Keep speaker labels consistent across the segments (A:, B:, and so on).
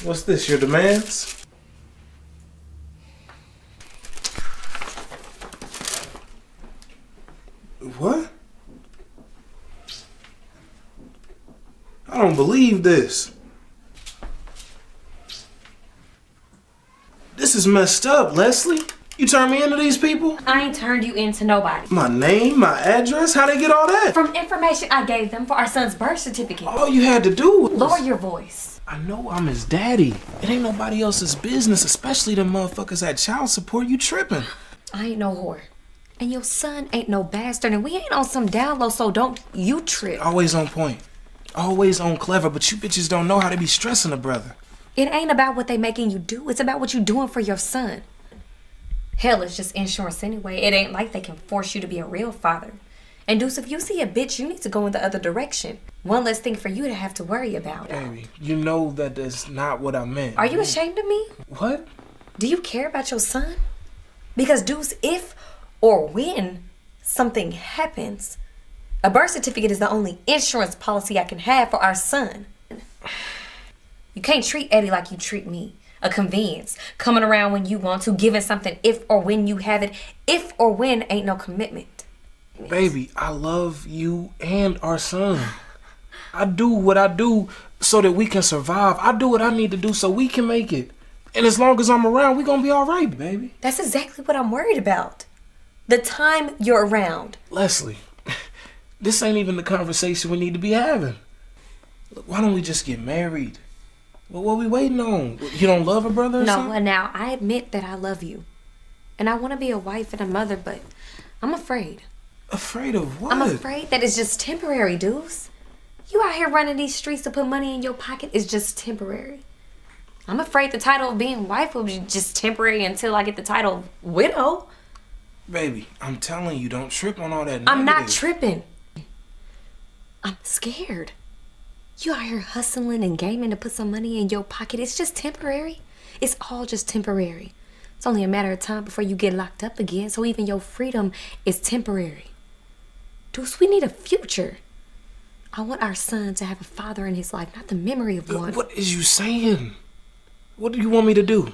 A: What's this, your demands? What? I don't believe this. This is messed up, Leslie. You turned me into these people?
B: I ain't turned you into nobody.
A: My name, my address, how'd they get all that?
B: From information I gave them for our son's birth certificate.
A: All you had to do was...
B: Lower your voice.
A: I know I'm his daddy. It ain't nobody else's business, especially them motherfuckers at child support. You tripping.
B: I ain't no whore. And your son ain't no bastard, and we ain't on some down low, so don't you trip.
A: Always on point. Always on clever, but you bitches don't know how to be stressing a brother.
B: It ain't about what they making you do. It's about what you doing for your son. Hell, it's just insurance anyway. It ain't like they can force you to be a real father. And Duce, if you see a bitch, you need to go in the other direction. One less thing for you to have to worry about.
A: Baby, you know that that's not what I meant.
B: Are you ashamed of me?
A: What?
B: Do you care about your son? Because Duce, if or when something happens, a birth certificate is the only insurance policy I can have for our son. You can't treat Eddie like you treat me. A convenience. Coming around when you want to, giving something if or when you have it. If or when ain't no commitment.
A: Baby, I love you and our son. I do what I do so that we can survive. I do what I need to do so we can make it. And as long as I'm around, we gonna be all right, baby.
B: That's exactly what I'm worried about. The time you're around.
A: Leslie, this ain't even the conversation we need to be having. Look, why don't we just get married? Well, what are we waiting on? You don't love a brother or something?
B: No, now I admit that I love you. And I want to be a wife and a mother, but I'm afraid.
A: Afraid of what?
B: I'm afraid that it's just temporary, Duce. You out here running these streets to put money in your pocket is just temporary. I'm afraid the title of being wife will be just temporary until I get the title of widow.
A: Baby, I'm telling you, don't trip on all that negative.
B: I'm not tripping. I'm scared. You out here hustling and gaming to put some money in your pocket. It's just temporary. It's all just temporary. It's only a matter of time before you get locked up again, so even your freedom is temporary. Duce, we need a future. I want our son to have a father in his life, not the memory of one.
A: What is you saying? What do you want me to do?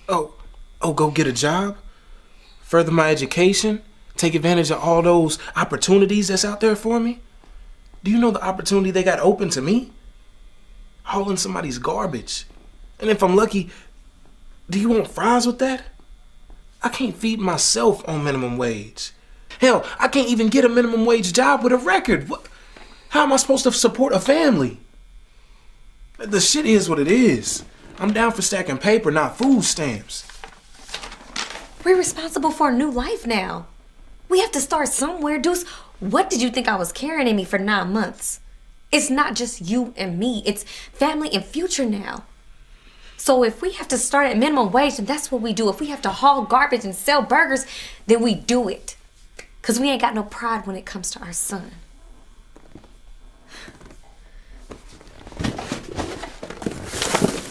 A: Oh, go get a job? Further my education? Take advantage of all those opportunities that's out there for me? Do you know the opportunity they got open to me? Hauling somebody's garbage. And if I'm lucky, do you want fries with that? I can't feed myself on minimum wage. Hell, I can't even get a minimum wage job with a record. What? How am I supposed to support a family? The shit is what it is. I'm down for stacking paper, not food stamps.
B: We're responsible for a new life now. We have to start somewhere. Duce, what did you think I was carrying in me for 9 months? It's not just you and me. It's family and future now. So if we have to start at minimum wage, then that's what we do. If we have to haul garbage and sell burgers, then we do it. Because we ain't got no pride when it comes to our son.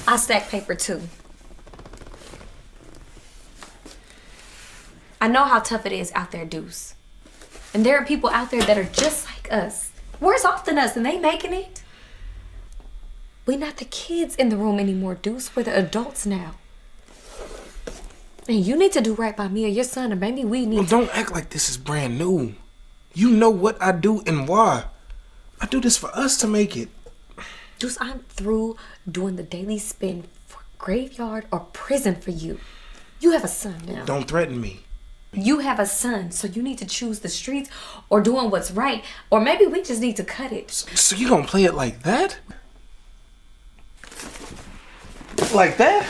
B: I stack paper too. I know how tough it is out there, Duce. And there are people out there that are just like us. Worse off than us, and they making it. We're not the kids in the room anymore, Duce. We're the adults now. And you need to do right by me or your son, or maybe we need
A: Don't act like this is brand new. You know what I do and why. I do this for us to make it.
B: Duce, I'm through doing the daily spin for graveyard or prison for you. You have a son now.
A: Don't threaten me.
B: You have a son, so you need to choose the streets or doing what's right. Or maybe we just need to cut it.
A: So you gonna play it like that? Like that?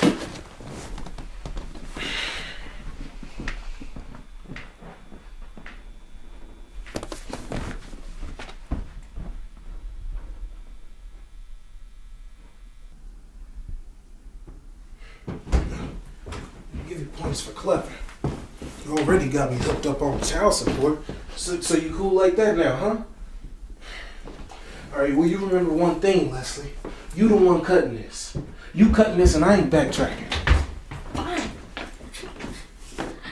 A: Give you points for clever. You already got me hooked up on child support. So you cool like that now, huh? Alright, well you remember one thing, Leslie. You the one cutting this. You cutting this and I ain't backtracking.
B: Fine.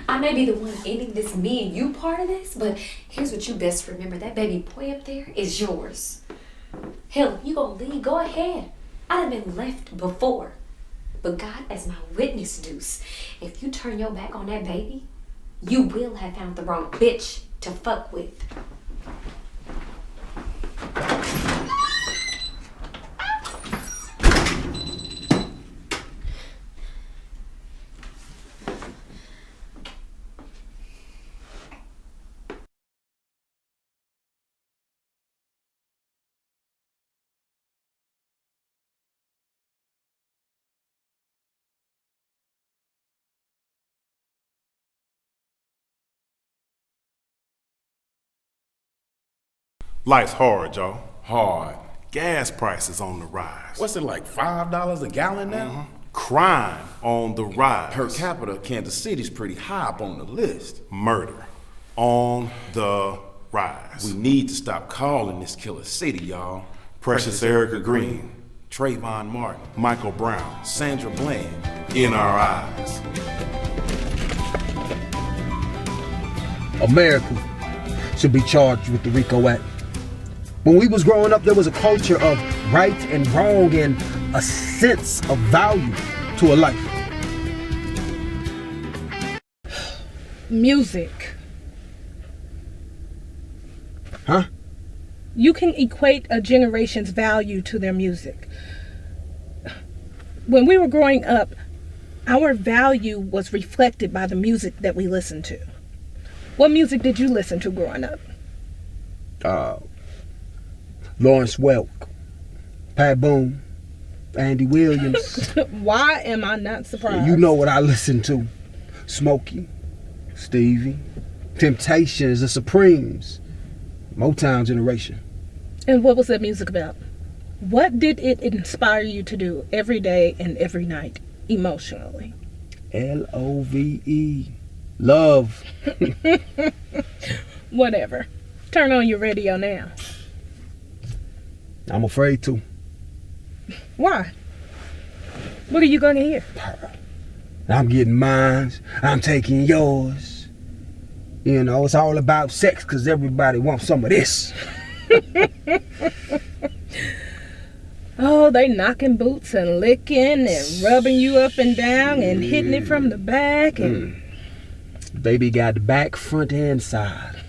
B: I may be the one ending this me and you part of this, but here's what you best remember. That baby boy up there is yours. Hell, if you gonna leave, go ahead. I'd have been left before. But God as my witness, Duce, if you turn your back on that baby, you will have found the wrong bitch to fuck with.
C: Life's hard, y'all. Hard. Gas prices on the rise.
D: What's it like, $5 a gallon now?
C: Crime on the rise.
D: Per capita, Kansas City's pretty high up on the list.
C: Murder on the rise.
D: We need to stop calling this killer city, y'all.
C: Precious Erica Green,
D: Trayvon Martin,
C: Michael Brown,
D: Sandra Bland.
C: in our eyes.
E: America should be charged with the RICO Act. When we was growing up, there was a culture of right and wrong and a sense of value to a life.
F: Music.
E: Huh?
F: You can equate a generation's value to their music. When we were growing up, our value was reflected by the music that we listened to. What music did you listen to growing up?
E: Lawrence Welk, Pat Boone, Andy Williams.
F: Why am I not surprised?
E: You know what I listened to. Smokey, Stevie, Temptations, The Supremes, Motown generation.
F: And what was that music about? What did it inspire you to do every day and every night, emotionally?
E: Love. Love.
F: Whatever. Turn on your radio now.
E: I'm afraid to.
F: Why? What are you going to hear?
E: I'm getting mine. I'm taking yours. You know, it's all about sex because everybody wants some of this.
F: Oh, they knocking boots and licking and rubbing you up and down and hitting it from the back and...
E: Baby got the back, front, and side.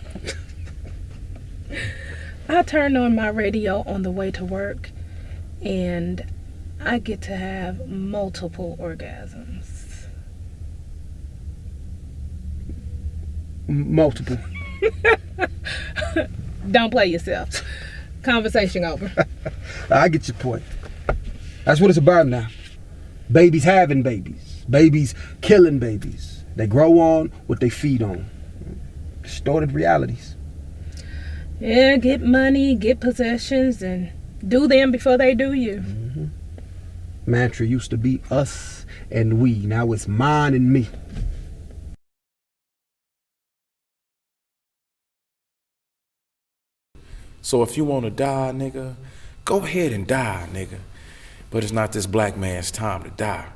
F: I turned on my radio on the way to work and I get to have multiple orgasms.
E: Multiple.
F: Don't play yourself. Conversation over.
E: I get your point. That's what it's about now. Babies having babies. Babies killing babies. They grow on what they feed on. Distorted realities.
F: Yeah, get money, get possessions, and do them before they do you.
E: Mm-hmm. Mantra used to be us and we. Now it's mine and me.
D: So if you want to die, nigga, go ahead and die, nigga. But it's not this black man's time to die.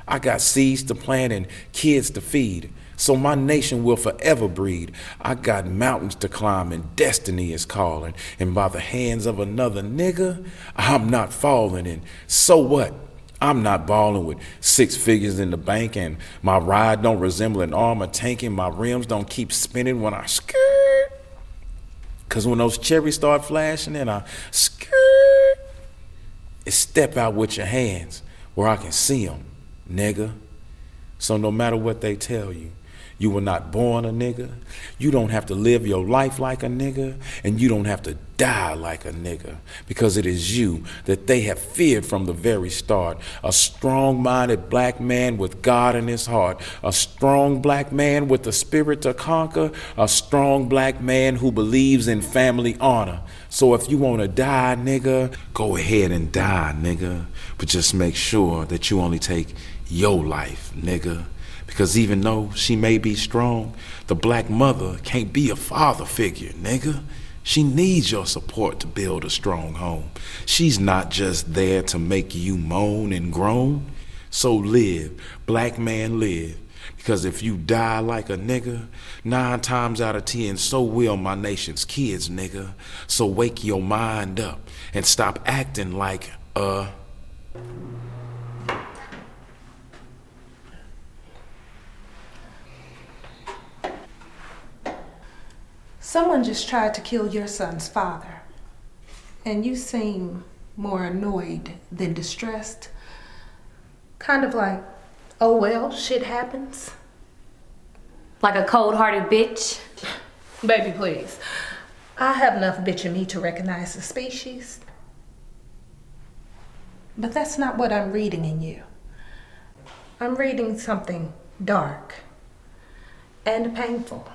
D: I got seeds to plant and kids to feed, so my nation will forever breed. I got mountains to climb and destiny is calling, and by the hands of another nigga, I'm not falling. And so what? I'm not balling with 6 figures in the bank, and my ride don't resemble an armor tank, and my rims don't keep spinning when I skirt. Cause when those cherries start flashing and I skirt, it's step out with your hands where I can see them, nigga. So no matter what they tell you, you were not born a nigga. You don't have to live your life like a nigga, and you don't have to die like a nigga, because it is you that they have feared from the very start. A strong-minded black man with God in his heart. A strong black man with the spirit to conquer. A strong black man who believes in family honor. So if you want to die, nigga, go ahead and die, nigga. But just make sure that you only take your life, nigga. Because even though she may be strong, the black mother can't be a father figure, nigga. She needs your support to build a strong home. She's not just there to make you moan and groan. So live, black man, live. Because if you die like a nigga, 9 times out of 10, so will my nation's kids, nigga. So wake your mind up and stop acting like
F: Someone just tried to kill your son's father, and you seem more annoyed than distressed. Kind of like, oh well, shit happens.
B: Like a cold-hearted bitch?
F: Baby, please. I have enough bitch in me to recognize the species. But that's not what I'm reading in you. I'm reading something dark and painful.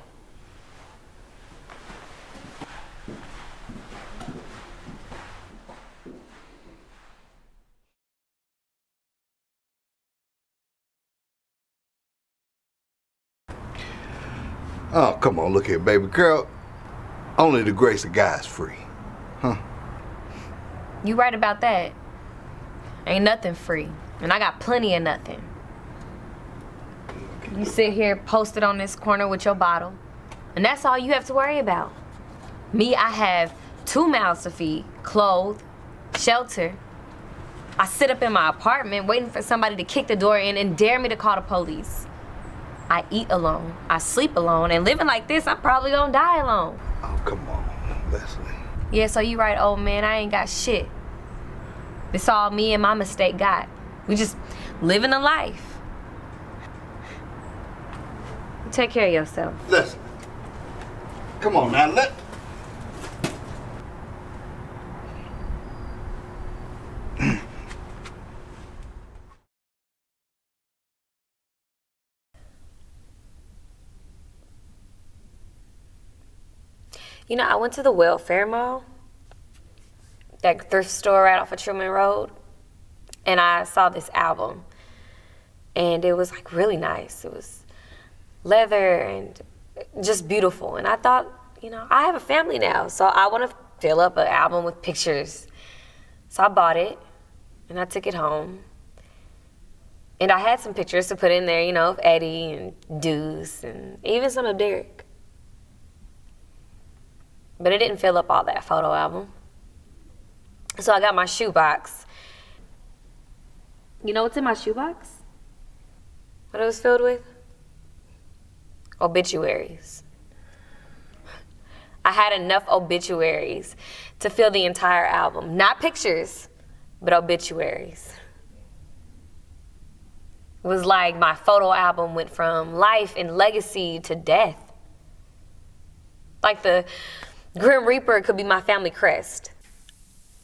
G: Oh, come on, look here, baby girl. Only the grace of God's free. Huh?
B: You right about that. Ain't nothing free. And I got plenty of nothing. You sit here posted on this corner with your bottle, and that's all you have to worry about. Me, I have 2 mouths to feed, clothes, shelter. I sit up in my apartment waiting for somebody to kick the door in and dare me to call the police. I eat alone, I sleep alone, and living like this, I'm probably gonna die alone.
G: Oh, come on, Leslie.
B: Yeah, so you right, old man, I ain't got shit. It's all me and my mistake got. We just living a life. Take care of yourself.
G: Leslie, come on now,
B: You know, I went to the Welfare Mall, that thrift store right off of Truman Road, and I saw this album, and it was like really nice. It was leather and just beautiful, and I thought, you know, I have a family now, so I want to fill up an album with pictures. So I bought it, and I took it home, and I had some pictures to put in there, you know, of Eddie and Duce, and even some of Derek. But it didn't fill up all that photo album. So I got my shoebox. You know what's in my shoebox? What it was filled with? Obituaries. I had enough obituaries to fill the entire album. Not pictures, but obituaries. It was like my photo album went from life and legacy to death. Like the Grim Reaper could be my family crest.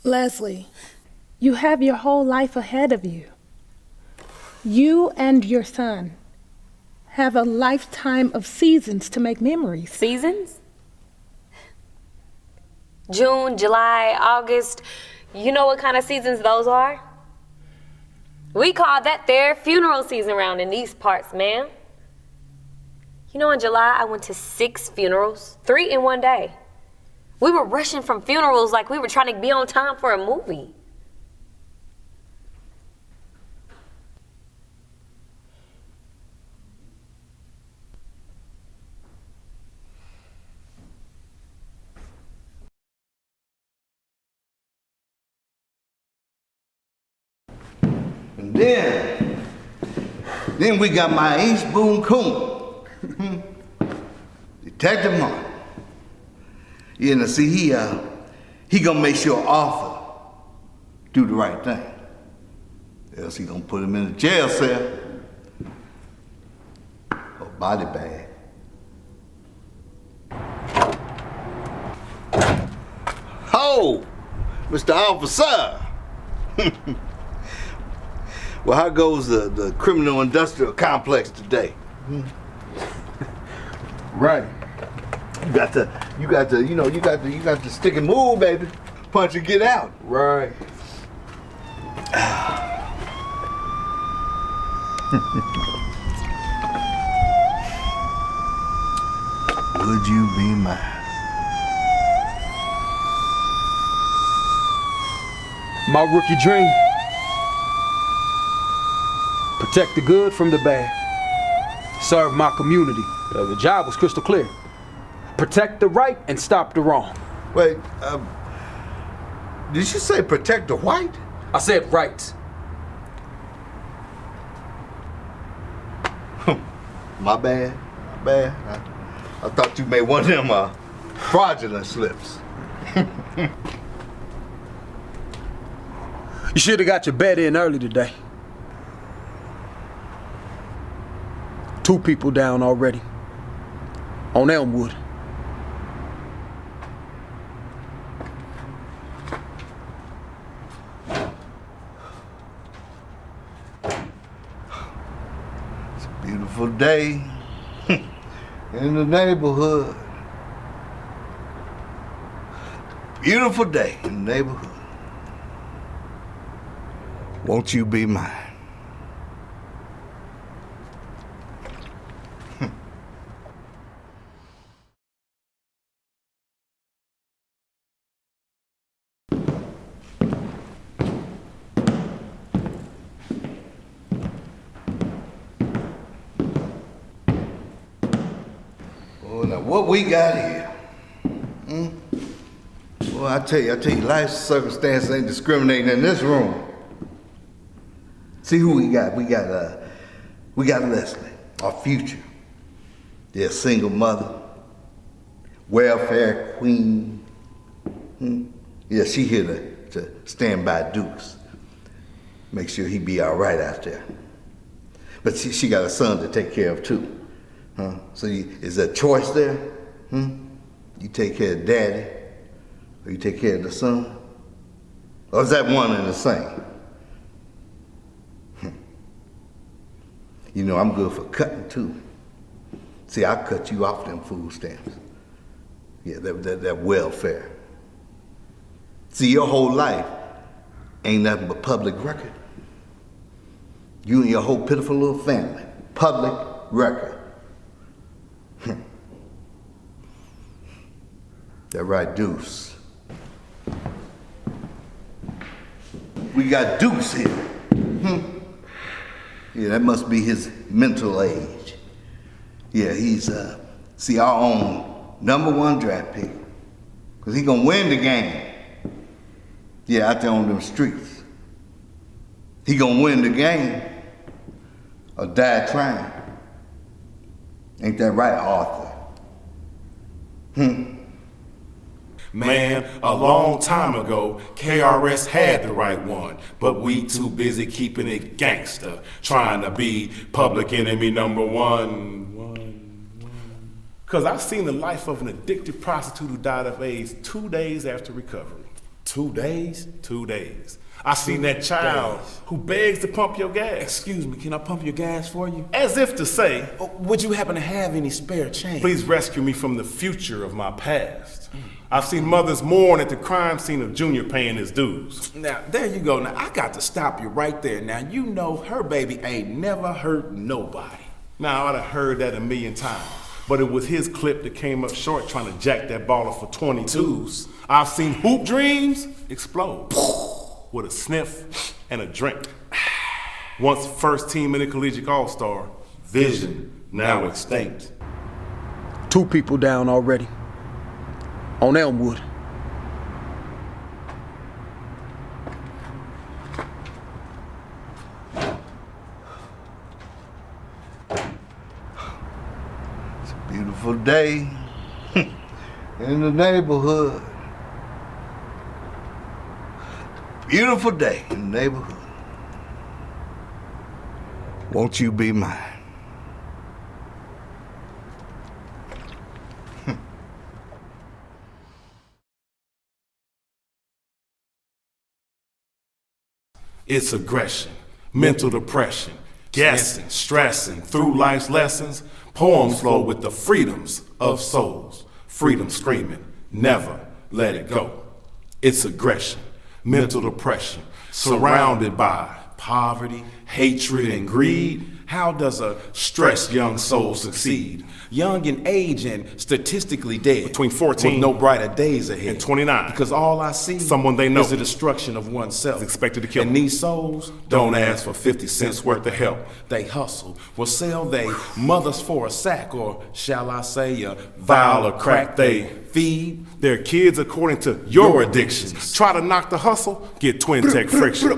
F: Leslie, you have your whole life ahead of you. You and your son have a lifetime of seasons to make memories.
B: Seasons? June, July, August. You know what kind of seasons those are? We call that their funeral season around in these parts, ma'am. You know, in July, I went to 6 funerals, 3 in one day. We were rushing from funerals like we were trying to be on time for a movie.
G: And then we got my ace boon coon, Detective Martin. You know, see, he gonna make sure Arthur do the right thing. Else he gonna put him in a jail cell or body bag. Oh, Mr. Officer. Well, how goes the criminal industrial complex today?
E: Right.
G: You got to stick and move, baby. Punch and get out.
E: Right.
G: Would you be mine?
E: My rookie dream. Protect the good from the bad. Serve my community. The job was crystal clear. Protect the right and stop the wrong.
G: Wait, did you say protect the white?
E: I said right.
G: My bad. I thought you made one of them fraudulent slips.
E: You should have got your bed in early today. 2 people down already. On Elmwood.
G: It's a beautiful day in the neighborhood. Beautiful day in the neighborhood. Won't you be mine? Oh, now what we got here? Well, I tell you, life circumstances ain't discriminating in this room. See who we got? We got Leslie, our future. Yeah, single mother, welfare queen. Yeah, she here to stand by Duce. Make sure he be all right out there. But she got a son to take care of too. So is there a choice there? You take care of daddy, or you take care of the son? Or is that one and the same? You know, I'm good for cutting too. See, I'll cut you off them food stamps. Yeah, that welfare. See, your whole life ain't nothing but public record. You and your whole pitiful little family, public record. That right, Duce. We got Duce here. Yeah, that must be his mental age. Yeah, he's, see, our own #1 draft pick. Because he gonna win the game. Yeah, out there on them streets. He gonna win the game or die trying. Ain't that right, Arthur?
D: Man, a long time ago, KRS had the right one, but we too busy keeping it gangster, trying to be public enemy #1. Cause I've seen the life of an addicted prostitute who died of AIDS 2 days after recovery. 2 days? 2 days. I seen that child who begs to pump your gas.
H: Excuse me, can I pump your gas for you?
D: As if to say,
H: Would you happen to have any spare change?
D: please rescue me from the future of my past. I've seen mothers mourn at the crime scene of Junior paying his dues.
H: Now, there you go. Now, I got to stop you right there. Now, you know her baby ain't never hurt nobody.
D: Now, I'd have heard that a million times, but it was his clip that came up short trying to jack that baller for 22s. I've seen hoop dreams explode with a sniff and a drink. Once first team intercollegiate all-star, vision now extinct.
E: 2 people down already. On Elmwood.
G: It's a beautiful day in the neighborhood. Beautiful day in the neighborhood. Won't you be mine?
D: It's aggression, mental depression, guessing, stressing through life's lessons. Poems flow with the freedoms of souls. Freedom screaming, never let it go. It's aggression, mental depression, surrounded by poverty, hatred, and greed. How does a stressed young soul succeed?
H: Young in age and statistically dead.
D: Between 14
H: with no brighter days ahead.
D: and 29.
H: Because all I see
D: Someone they know
H: is the destruction of oneself.
D: is expected to kill
H: And
D: them.
H: these souls
D: Don't ask for 50 cents worth of help.
H: They hustle, will sell they mothers for a sack, or shall I say a
D: Vial of crack they
H: feed.
D: their kids according to your addictions. Try to knock the hustle, get twin tech friction.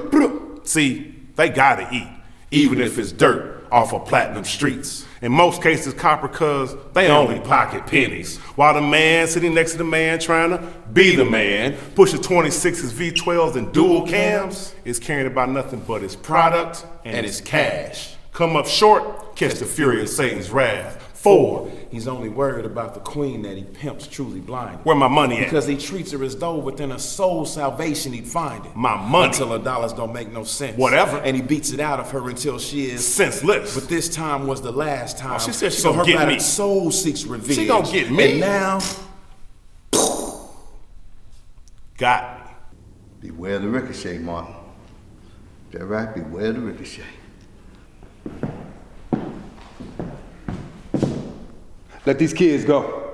D: See, they gotta eat, even if it's dirt off of platinum streets.
C: In most cases, copper cuz they only pocket pennies. While the man sitting next to the man trying to be the man, pushes 26s, V12s, and dual cams, is caring about nothing but his product and his cash. Come up short, catch the fury of Satan's wrath. 4,
D: he's only worried about the queen that he pimps truly blind.
C: Where my money at?
D: Because he treats her as though within her soul salvation he'd find it.
C: My money.
D: Until her dollars don't make no sense.
C: Whatever.
D: And he beats it out of her until she is
C: senseless.
D: But this time was the last time.
C: Oh, she said she
D: so
C: gonna
D: her
C: get
D: battered
C: me.
D: soul seeks revenge.
C: She gonna get me.
D: And now,
C: got me.
G: Beware the ricochet, Martin. Is that right? Beware the ricochet.
E: Let these kids go.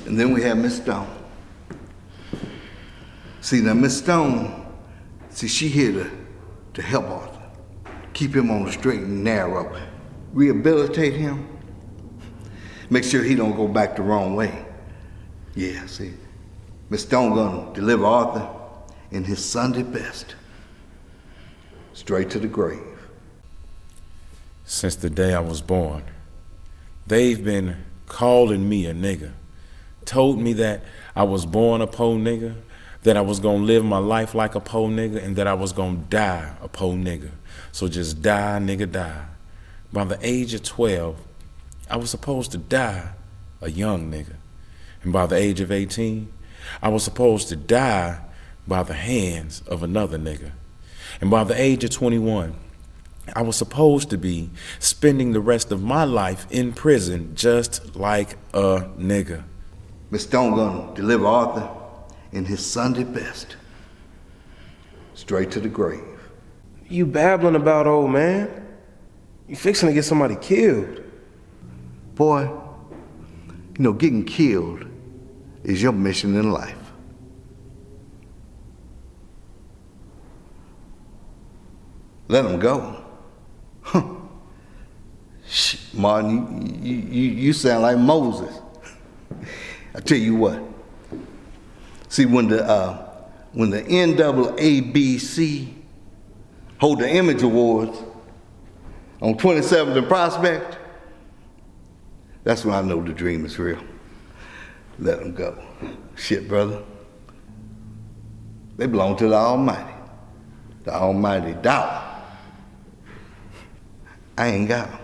G: And then we have Miss Stone. See, now Miss Stone, she here to help Arthur. Keep him on the straight and narrow. Rehabilitate him. Make sure he don't go back the wrong way. Yeah, see, Miss Stone gonna deliver Arthur in his Sunday best. Straight to the grave.
D: since the day I was born, they've been calling me a nigga. Told me that I was born a po' nigga, that I was gonna live my life like a po' nigga, and that I was gonna die a po' nigga. So just die, nigga, die. By the age of 12, I was supposed to die a young nigga. And by the age of 18, I was supposed to die by the hands of another nigga. And by the age of 21, I was supposed to be spending the rest of my life in prison just like a nigga.
G: Miss Stone gonna deliver Arthur in his Sunday best. Straight to the grave.
A: You babbling about, old man? You fixing to get somebody killed.
G: Boy, you know, getting killed is your mission in life. Let him go. Huh. Martin, you sound like Moses. I tell you what. See, when the NAABC hold the Image Awards on 27th and Prospect, that's when I know the dream is real. Let them go. Shit, brother. They belong to the Almighty. The Almighty dollar. I ain't got them.